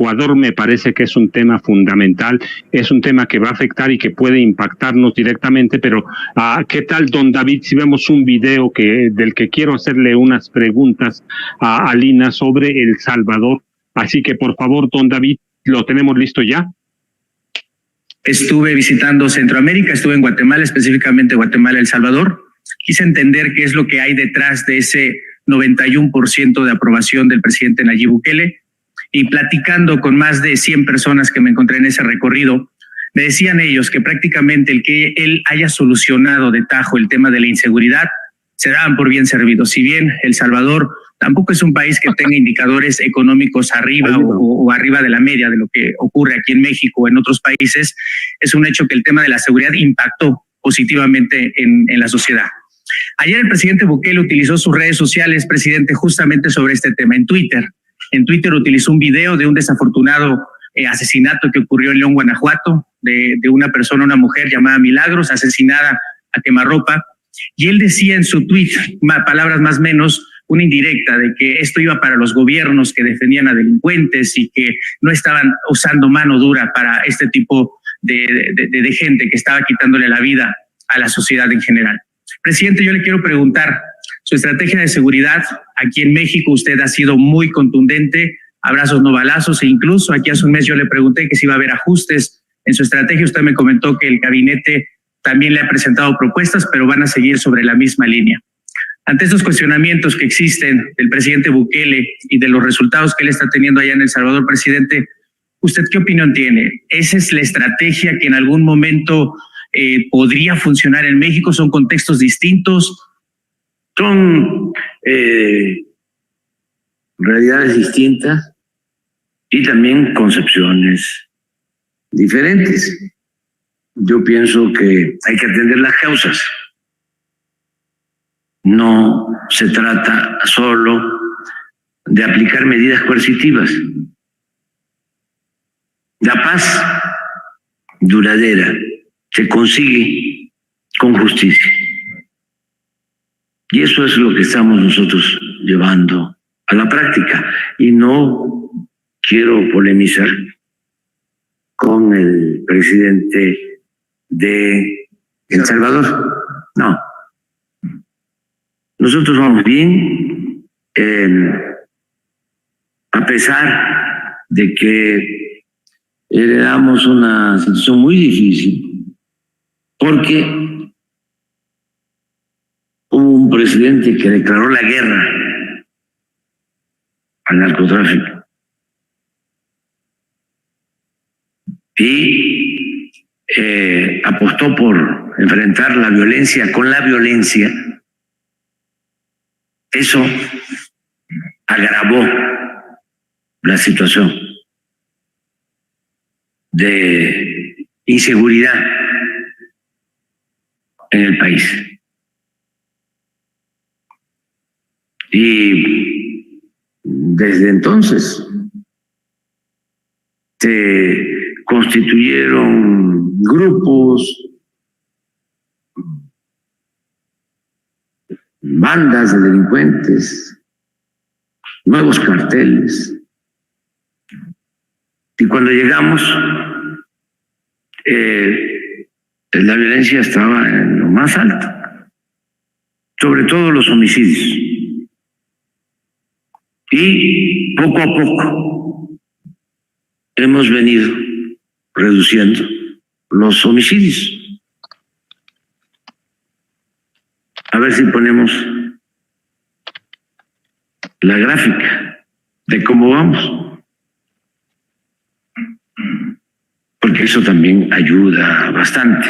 Ecuador me parece que es un tema fundamental, es un tema que va a afectar y que puede impactarnos directamente, pero ¿qué tal, don David, si vemos un video del que quiero hacerle unas preguntas a Lina sobre El Salvador? Así que, por favor, don David, ¿lo tenemos listo ya? Estuve visitando Centroamérica, estuve en Guatemala, específicamente Guatemala, El Salvador. Quise entender qué es lo que hay detrás de ese 91% de aprobación del presidente Nayib Bukele, y platicando con más de 100 personas que me encontré en ese recorrido, me decían ellos que prácticamente el que él haya solucionado de tajo el tema de la inseguridad, se daban por bien servidos. Si bien El Salvador tampoco es un país que tenga indicadores económicos arriba o arriba de la media de lo que ocurre aquí en México o en otros países, es un hecho que el tema de la seguridad impactó positivamente en la sociedad. Ayer el presidente Bukele utilizó sus redes sociales, presidente, justamente sobre este tema. En Twitter utilizó un video de un desafortunado asesinato que ocurrió en León, Guanajuato, de una persona, una mujer llamada Milagros, asesinada a quemarropa. Y él decía en su tweet, palabras más o menos, una indirecta de que esto iba para los gobiernos que defendían a delincuentes y que no estaban usando mano dura para este tipo de gente que estaba quitándole la vida a la sociedad en general. Presidente, yo le quiero preguntar, su estrategia de seguridad aquí en México, usted ha sido muy contundente, abrazos no balazos, e incluso aquí hace un mes yo le pregunté que si iba a haber ajustes en su estrategia. Usted me comentó que el gabinete también le ha presentado propuestas, pero van a seguir sobre la misma línea. Ante estos cuestionamientos que existen del presidente Bukele y de los resultados que él está teniendo allá en El Salvador, presidente, ¿usted qué opinión tiene? ¿Esa es la estrategia que en algún momento podría funcionar en México? ¿Son contextos distintos? Son realidades distintas y también concepciones diferentes. Yo pienso que hay que atender las causas. No se trata solo de aplicar medidas coercitivas. La paz duradera se consigue con justicia. Y eso es lo que estamos nosotros llevando a la práctica. Y no quiero polemizar con el presidente de El Salvador. No. Nosotros vamos bien, a pesar de que heredamos una situación muy difícil, porque hubo un presidente que declaró la guerra al narcotráfico y apostó por enfrentar la violencia con la violencia. Eso agravó la situación de inseguridad en el país. Y desde entonces se constituyeron grupos, bandas de delincuentes, nuevos carteles. Y cuando llegamos, la violencia estaba en lo más alto, sobre todo los homicidios. Y poco a poco hemos venido reduciendo los homicidios. A ver si ponemos la gráfica de cómo vamos, porque eso también ayuda bastante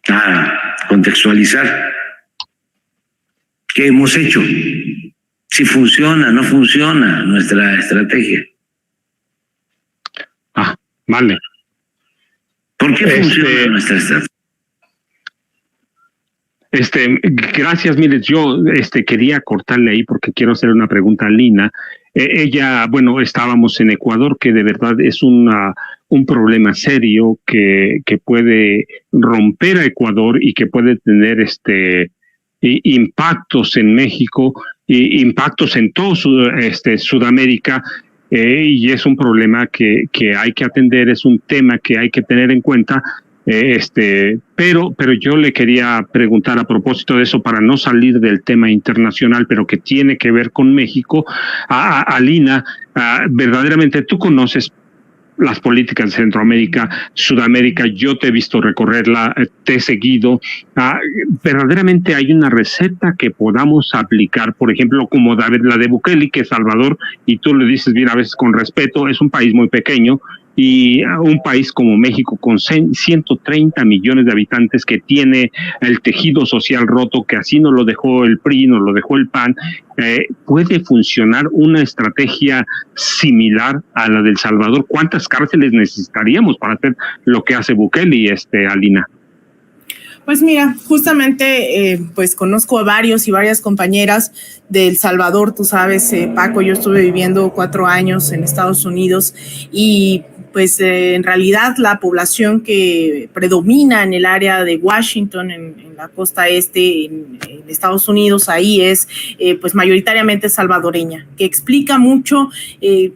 a contextualizar qué hemos hecho, si funciona o no funciona nuestra estrategia. Vale. ¿Por qué funciona nuestra estrategia? Gracias, mire, yo quería cortarle ahí porque quiero hacer una pregunta a Lina. Ella, bueno, estábamos en Ecuador, que de verdad es un problema serio que puede romper a Ecuador y que puede tener impactos en México, impactos en todo Sudamérica. y es un problema que hay que atender, es un tema que hay que tener en cuenta. Pero yo le quería preguntar a propósito de eso, para no salir del tema internacional, pero que tiene que ver con México, a Lina, verdaderamente tú conoces las políticas de Centroamérica, Sudamérica, yo te he visto recorrerla, te he seguido. Verdaderamente hay una receta que podamos aplicar, por ejemplo, como la de Bukele, que es Salvador, y tú le dices bien a veces con respeto, es un país muy pequeño, y un país como México con 130 millones de habitantes, que tiene el tejido social roto, que así nos lo dejó el PRI, nos lo dejó el PAN, ¿puede funcionar una estrategia similar a la del Salvador? ¿Cuántas cárceles necesitaríamos para hacer lo que hace Bukele, Alina? Pues mira, justamente pues conozco a varios y varias compañeras de El Salvador. Tú sabes, Paco, yo estuve viviendo 4 años en Estados Unidos y pues en realidad la población que predomina en el área de Washington, en la costa este, en Estados Unidos, ahí es pues mayoritariamente salvadoreña, que explica mucho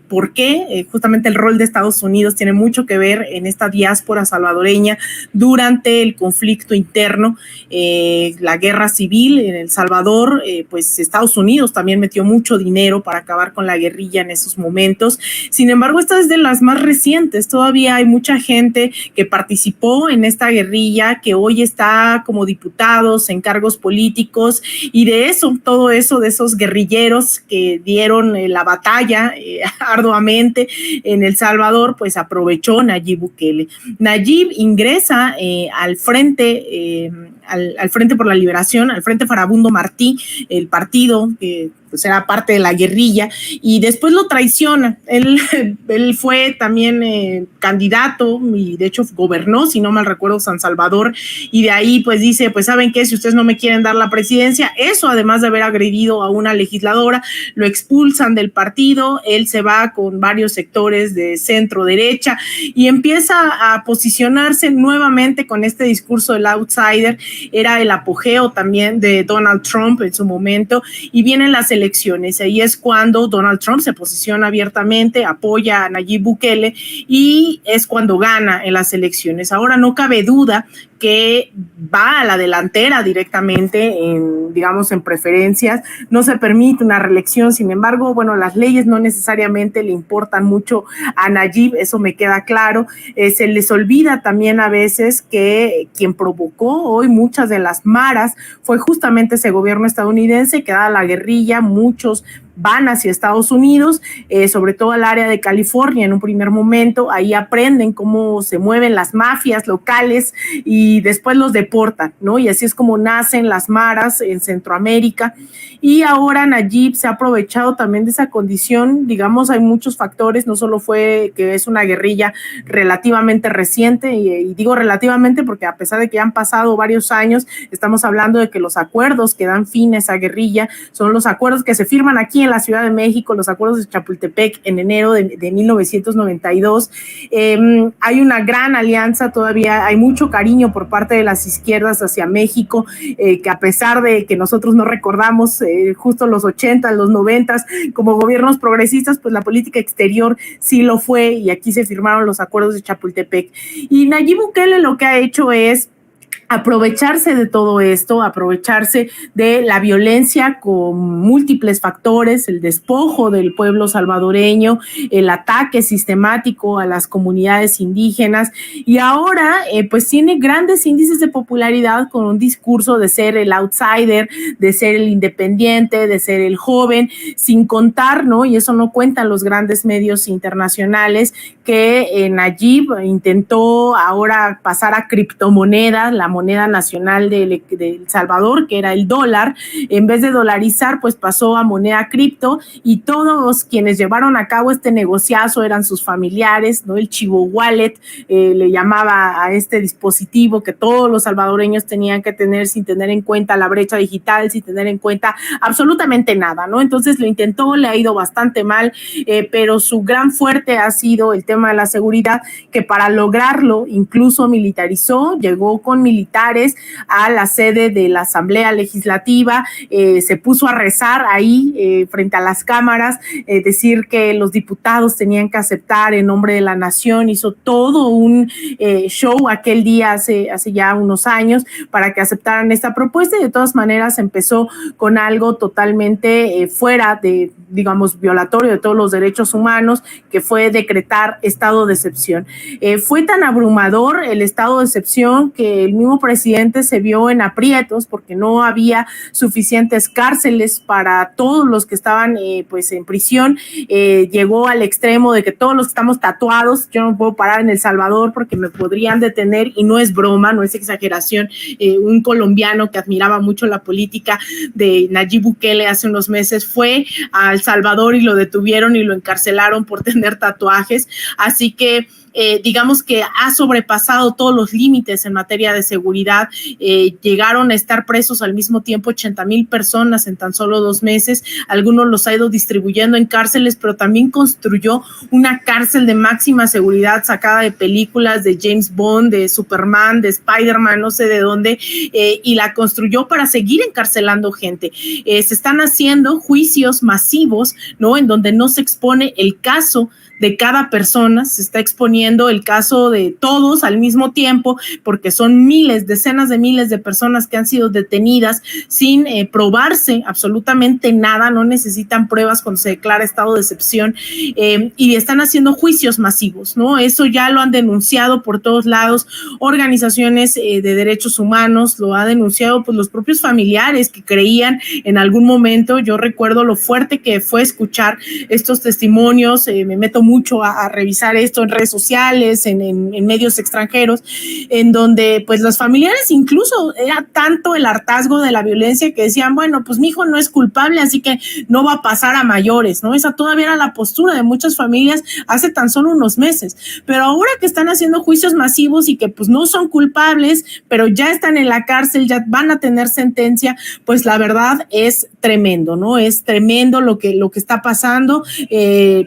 por qué justamente el rol de Estados Unidos tiene mucho que ver en esta diáspora salvadoreña durante el conflicto interno, la guerra civil en El Salvador. Pues Estados Unidos también metió mucho dinero para acabar con la guerrilla en esos momentos. Sin embargo, esta es de las más recientes. Todavía hay mucha gente que participó en esta guerrilla, que hoy está como diputados en cargos políticos, y de eso, todo eso, de esos guerrilleros que dieron la batalla arduamente en El Salvador, pues aprovechó Nayib Bukele. Nayib ingresa al Frente por la Liberación, al Frente Farabundo Martí, el partido que pues era parte de la guerrilla, y después lo traiciona. Él fue también candidato y de hecho gobernó, si no mal recuerdo, San Salvador, y de ahí pues dice, pues ¿saben qué? Si ustedes no me quieren dar la presidencia, eso además de haber agredido a una legisladora, lo expulsan del partido. Él se va con varios sectores de centro derecha y empieza a posicionarse nuevamente con este discurso del outsider. Era el apogeo también de Donald Trump en su momento, y vienen las elecciones. Ahí es cuando Donald Trump se posiciona abiertamente, apoya a Nayib Bukele y es cuando gana en las elecciones. Ahora no cabe duda que va a la delantera directamente en preferencias, no se permite una reelección. Sin embargo, bueno, las leyes no necesariamente le importan mucho a Nayib, eso me queda claro. Se les olvida también a veces que quien provocó hoy muchas de las maras fue justamente ese gobierno estadounidense, que dada la guerrilla, muchos van hacia Estados Unidos, sobre todo al área de California en un primer momento. Ahí aprenden cómo se mueven las mafias locales y después los deportan, ¿no? Y así es como nacen las maras en Centroamérica. Y ahora Nayib se ha aprovechado también de esa condición. Digamos, hay muchos factores, no solo fue que es una guerrilla relativamente reciente, y digo relativamente porque a pesar de que ya han pasado varios años, estamos hablando de que los acuerdos que dan fin a esa guerrilla son los acuerdos que se firman aquí en la Ciudad de México, los acuerdos de Chapultepec en enero de 1992. Hay una gran alianza, todavía hay mucho cariño por parte de las izquierdas hacia México, que a pesar de que nosotros no recordamos justo los 80, los 90 como gobiernos progresistas, pues la política exterior sí lo fue, y aquí se firmaron los acuerdos de Chapultepec. Y Nayib Bukele lo que ha hecho es aprovecharse de todo esto, aprovecharse de la violencia con múltiples factores, el despojo del pueblo salvadoreño, el ataque sistemático a las comunidades indígenas, y ahora pues tiene grandes índices de popularidad con un discurso de ser el outsider, de ser el independiente, de ser el joven, sin contar, ¿no? Y eso no cuentan los grandes medios internacionales, que Nayib intentó ahora pasar a criptomonedas, la moneda nacional de El Salvador, que era el dólar. En vez de dolarizar, pues pasó a moneda cripto, y todos quienes llevaron a cabo este negociazo eran sus familiares, ¿no? El Chivo Wallet le llamaba a este dispositivo que todos los salvadoreños tenían que tener, sin tener en cuenta la brecha digital, sin tener en cuenta absolutamente nada, ¿no? Entonces lo intentó, le ha ido bastante mal, pero su gran fuerte ha sido el tema de la seguridad, que para lograrlo incluso militarizó, llegó con militares militares a la sede de la Asamblea Legislativa, se puso a rezar ahí frente a las cámaras, decir que los diputados tenían que aceptar en nombre de la nación, hizo todo un show aquel día hace ya unos años para que aceptaran esta propuesta, y de todas maneras empezó con algo totalmente fuera de, digamos, violatorio de todos los derechos humanos, que fue decretar estado de excepción. Fue tan abrumador el estado de excepción que el mismo presidente se vio en aprietos porque no había suficientes cárceles para todos los que estaban pues en prisión. Llegó al extremo de que todos los que estamos tatuados, yo no puedo parar en El Salvador porque me podrían detener, y no es broma, no es exageración. Un colombiano que admiraba mucho la política de Nayib Bukele hace unos meses fue a El Salvador y lo detuvieron y lo encarcelaron por tener tatuajes, así que digamos que ha sobrepasado todos los límites en materia de seguridad. Llegaron a estar presos al mismo tiempo 80,000 personas en tan solo 2 meses. Algunos los ha ido distribuyendo en cárceles, pero también construyó una cárcel de máxima seguridad sacada de películas de James Bond, de Superman, de Spider-Man, no sé de dónde, y la construyó para seguir encarcelando gente. Se están haciendo juicios masivos, ¿no? En donde no se expone el caso de cada persona, se está exponiendo el caso de todos al mismo tiempo, porque son miles, decenas de miles de personas que han sido detenidas sin probarse absolutamente nada, no necesitan pruebas cuando se declara estado de excepción, y están haciendo juicios masivos, ¿no? Eso ya lo han denunciado por todos lados, organizaciones de derechos humanos, lo ha denunciado pues los propios familiares que creían en algún momento. Yo recuerdo lo fuerte que fue escuchar estos testimonios, me meto mucho a revisar esto en redes sociales, en medios extranjeros, en donde pues los familiares, incluso era tanto el hartazgo de la violencia que decían, bueno, pues mi hijo no es culpable, así que no va a pasar a mayores, ¿no? Esa todavía era la postura de muchas familias hace tan solo unos meses, pero ahora que están haciendo juicios masivos y que pues no son culpables, pero ya están en la cárcel, ya van a tener sentencia, pues la verdad es tremendo, ¿no? Es tremendo lo que está pasando.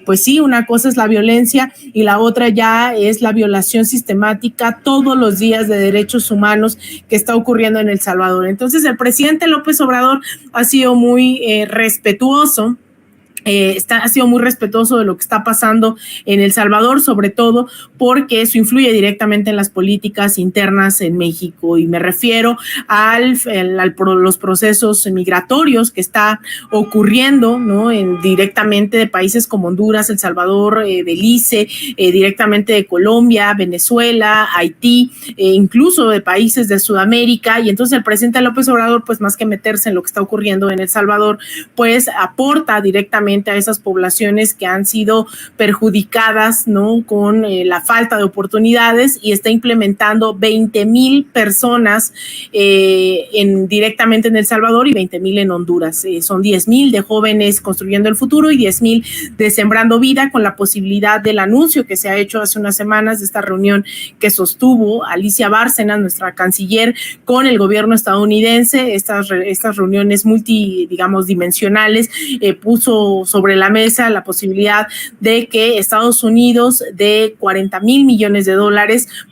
Pues sí, una cosa es la violencia y la otra ya es la violación sistemática todos los días de derechos humanos que está ocurriendo en El Salvador. Entonces el presidente López Obrador ha sido muy respetuoso. Ha sido muy respetuoso de lo que está pasando en El Salvador, sobre todo porque eso influye directamente en las políticas internas en México, y me refiero a los procesos migratorios que está ocurriendo, ¿no? Directamente de países como Honduras, El Salvador, Belice, directamente de Colombia, Venezuela, Haití, incluso de países de Sudamérica. Y entonces el presidente López Obrador, pues más que meterse en lo que está ocurriendo en El Salvador, pues aporta directamente a esas poblaciones que han sido perjudicadas, ¿no? Con la falta de oportunidades, y está implementando 20,000 personas directamente en El Salvador y 20,000 en Honduras. Son 10,000 de jóvenes construyendo el futuro y 10,000 de Sembrando Vida, con la posibilidad del anuncio que se ha hecho hace unas semanas de esta reunión que sostuvo Alicia Bárcenas, nuestra canciller, con el gobierno estadounidense. Estas reuniones dimensionales, puso sobre la mesa la posibilidad de que Estados Unidos dé $40,000 millones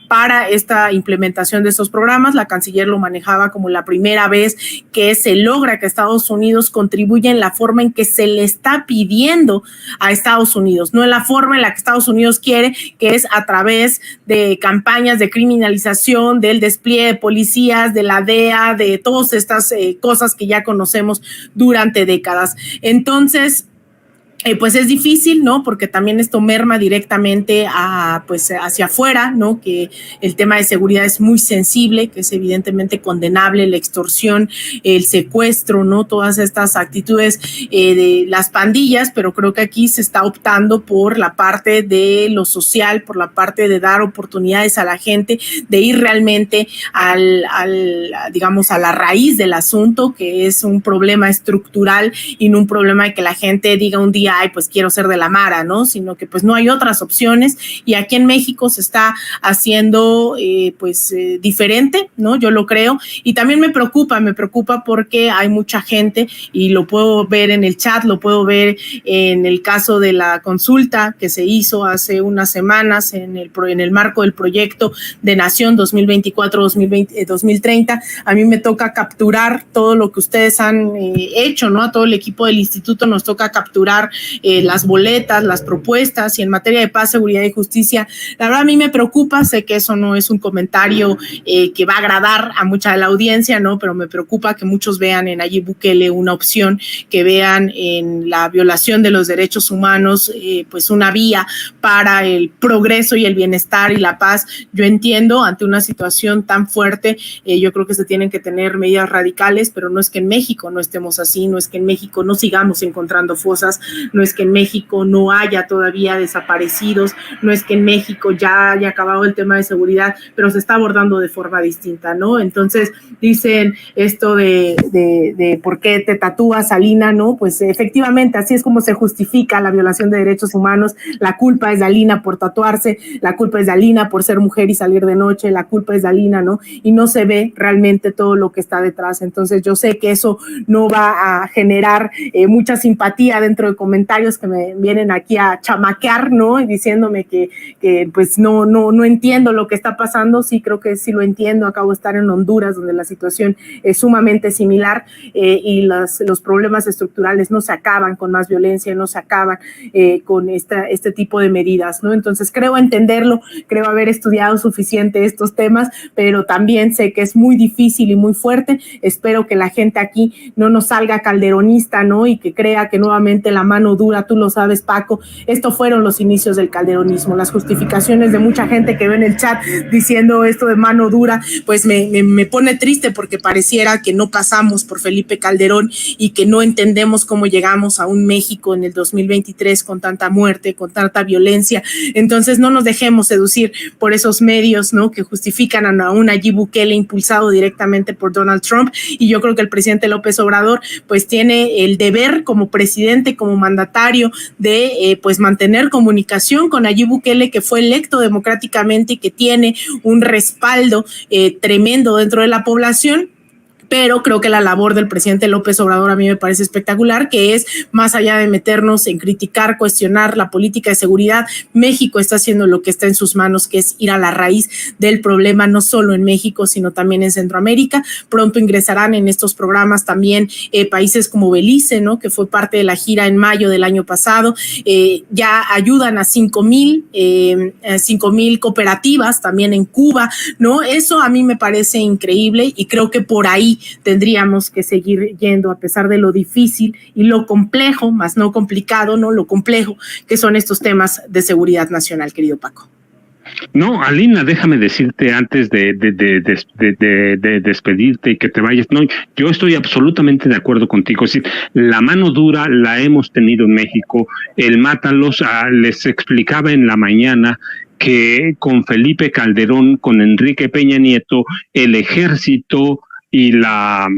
para esta implementación de estos programas. La canciller lo manejaba como la primera vez que se logra que Estados Unidos contribuya en la forma en que se le está pidiendo a Estados Unidos, no en la forma en la que Estados Unidos quiere, que es a través de campañas de criminalización, del despliegue de policías, de la DEA, de todas estas cosas que ya conocemos durante décadas. Entonces, pues es difícil, ¿no? Porque también esto merma directamente hacia afuera, ¿no? Que el tema de seguridad es muy sensible, que es evidentemente condenable, la extorsión, el secuestro, ¿no? Todas estas actitudes de las pandillas, pero creo que aquí se está optando por la parte de lo social, por la parte de dar oportunidades a la gente, de ir realmente a la raíz del asunto, que es un problema estructural y no un problema de que la gente diga un día, decía, ay, pues quiero ser de la Mara, ¿no? Sino que pues no hay otras opciones, y aquí en México se está haciendo diferente, ¿no? Yo lo creo, y también me preocupa porque hay mucha gente, y lo puedo ver en el chat, lo puedo ver en el caso de la consulta que se hizo hace unas semanas en el marco del proyecto de Nación 2024-2030. A mí me toca capturar todo lo que ustedes han hecho, ¿no? A todo el equipo del instituto nos toca capturar las boletas, las propuestas, y en materia de paz, seguridad y justicia, la verdad a mí me preocupa. Sé que eso no es un comentario que va a agradar a mucha de la audiencia, ¿no? Pero me preocupa que muchos vean en Nayib Bukele una opción, que vean en la violación de los derechos humanos pues una vía para el progreso y el bienestar y la paz. Yo entiendo, ante una situación tan fuerte, yo creo que se tienen que tener medidas radicales, pero no es que en México no estemos así, no es que en México no sigamos encontrando fosas, no es que en México no haya todavía desaparecidos, no es que en México ya haya acabado el tema de seguridad, pero se está abordando de forma distinta, ¿no? Entonces dicen esto de por qué te tatúas, Alina, ¿no? Pues efectivamente así es como se justifica la violación de derechos humanos. La culpa es de Alina por tatuarse, la culpa es de Alina por ser mujer y salir de noche, la culpa es de Alina, ¿no? Y no se ve realmente todo lo que está detrás. Entonces yo sé que eso no va a generar mucha simpatía dentro de comentarios que me vienen aquí a chamaquear, ¿no? Y diciéndome que pues no entiendo lo que está pasando. Sí, creo que sí lo entiendo. Acabo de estar en Honduras, donde la situación es sumamente similar, y los problemas estructurales no se acaban con más violencia, no se acaban con este tipo de medidas, ¿no? Entonces creo entenderlo, creo haber estudiado suficiente estos temas, pero también sé que es muy difícil y muy fuerte. Espero que la gente aquí no nos salga calderonista, ¿no? Y que crea que nuevamente la mano dura, tú lo sabes, Paco, esto fueron los inicios del calderonismo. Las justificaciones de mucha gente que ve en el chat diciendo esto de mano dura, pues me pone triste, porque pareciera que no pasamos por Felipe Calderón y que no entendemos cómo llegamos a un México en el 2023 con tanta muerte, con tanta violencia. Entonces no nos dejemos seducir por esos medios, ¿no? Que justifican a un Nayib Bukele impulsado directamente por Donald Trump, y yo creo que el presidente López Obrador pues tiene el deber como presidente, como mandatario, de pues mantener comunicación con Nayib Bukele, que fue electo democráticamente y que tiene un respaldo tremendo dentro de la población. Pero creo que la labor del presidente López Obrador a mí me parece espectacular, que es, más allá de meternos en criticar, cuestionar la política de seguridad, México está haciendo lo que está en sus manos, que es ir a la raíz del problema, no solo en México, sino también en Centroamérica. Pronto ingresarán en estos programas también países como Belice, ¿no? Que fue parte de la gira en mayo del año pasado. Ya ayudan a 5,000 cooperativas también en Cuba, ¿no? Eso a mí me parece increíble, y creo que por ahí tendríamos que seguir yendo, a pesar de lo difícil y lo complejo, más no complicado, ¿no? Lo complejo que son estos temas de seguridad nacional, querido Paco. No, Alina, déjame decirte antes de despedirte y que te vayas. No, yo estoy absolutamente de acuerdo contigo. Es decir, la mano dura la hemos tenido en México. El mátalos, les explicaba en la mañana que con Felipe Calderón, con Enrique Peña Nieto, el ejército y la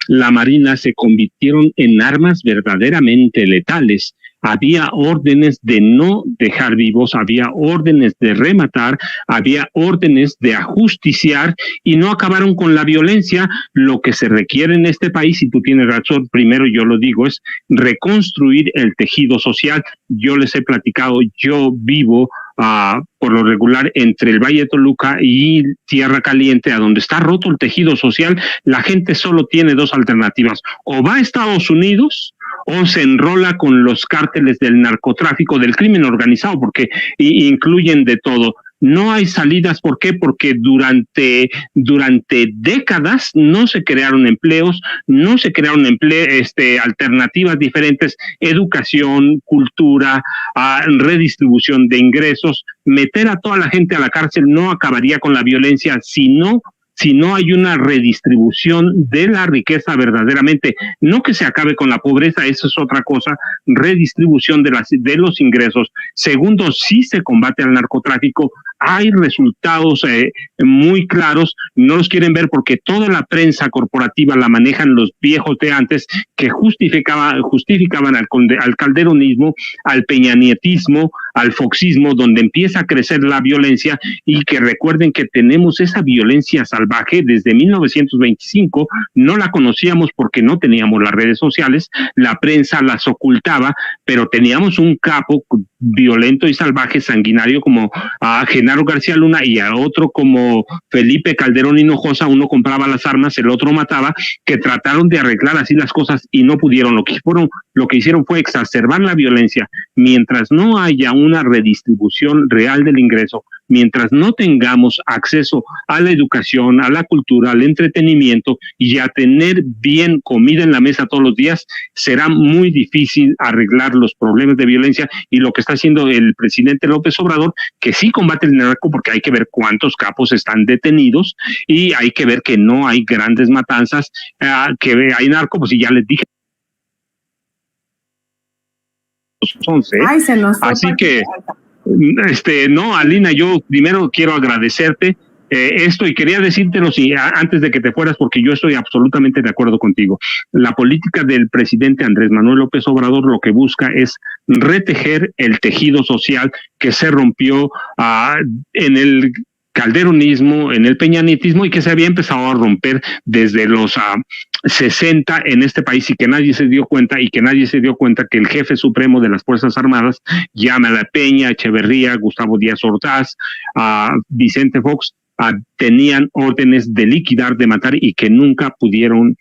Marina se convirtieron en armas verdaderamente letales. Había órdenes de no dejar vivos, había órdenes de rematar, había órdenes de ajusticiar, y no acabaron con la violencia. Lo que se requiere en este país, y tú tienes razón, primero yo lo digo, es reconstruir el tejido social. Yo les he platicado, yo vivo por lo regular entre el Valle de Toluca y Tierra Caliente, a donde está roto el tejido social. La gente solo tiene dos alternativas: o va a Estados Unidos o se enrola con los cárteles del narcotráfico, del crimen organizado, porque incluyen de todo. No hay salidas. ¿Por qué? Porque durante décadas no se crearon empleos, alternativas diferentes, educación, cultura, redistribución de ingresos. Meter a toda la gente a la cárcel no acabaría con la violencia, si no hay una redistribución de la riqueza verdaderamente. No que se acabe con la pobreza, eso es otra cosa, redistribución de los ingresos. Segundo, si se combate al narcotráfico, hay resultados muy claros, no los quieren ver porque toda la prensa corporativa la manejan los viejos de antes que justificaban al calderonismo, al peñanietismo, al foxismo, donde empieza a crecer la violencia, y que recuerden que tenemos esa violencia salvaje desde 1925, no la conocíamos porque no teníamos las redes sociales, la prensa las ocultaba, pero teníamos un capo violento y salvaje, sanguinario, como a Genaro García Luna, y a otro como Felipe Calderón Hinojosa, uno compraba las armas, el otro mataba, que trataron de arreglar así las cosas y no pudieron. Lo que hicieron fue exacerbar la violencia. Mientras no haya una redistribución real del ingreso, mientras no tengamos acceso a la educación, a la cultura, al entretenimiento y a tener bien comida en la mesa todos los días, será muy difícil arreglar los problemas de violencia. Y lo que está haciendo el presidente López Obrador, que sí combate el narco, porque hay que ver cuántos capos están detenidos y hay que ver que no hay grandes matanzas, que hay narco, pues ya les dije. 11. Ay, se nos fue. Así que no, Alina, yo primero quiero agradecerte esto, y quería decírtelo antes de que te fueras, porque yo estoy absolutamente de acuerdo contigo. La política del presidente Andrés Manuel López Obrador lo que busca es retejer el tejido social que se rompió en el calderonismo, en el peñanietismo, y que se había empezado a romper desde los 60 en este país, y que nadie se dio cuenta, que el jefe supremo de las Fuerzas Armadas, Llámala Peña, Echeverría, Gustavo Díaz Ordaz, Vicente Fox, tenían órdenes de liquidar, de matar, y que nunca pudieron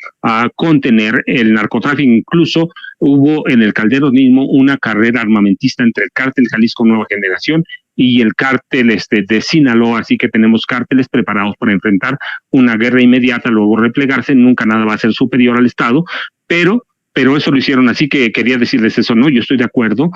contener el narcotráfico. Incluso hubo en el calderonismo una carrera armamentista entre el cártel Jalisco Nueva Generación y el cártel de Sinaloa, así que tenemos cárteles preparados para enfrentar una guerra inmediata, luego replegarse. Nunca nada va a ser superior al Estado, pero eso lo hicieron. Así que quería decirles eso. No, yo estoy de acuerdo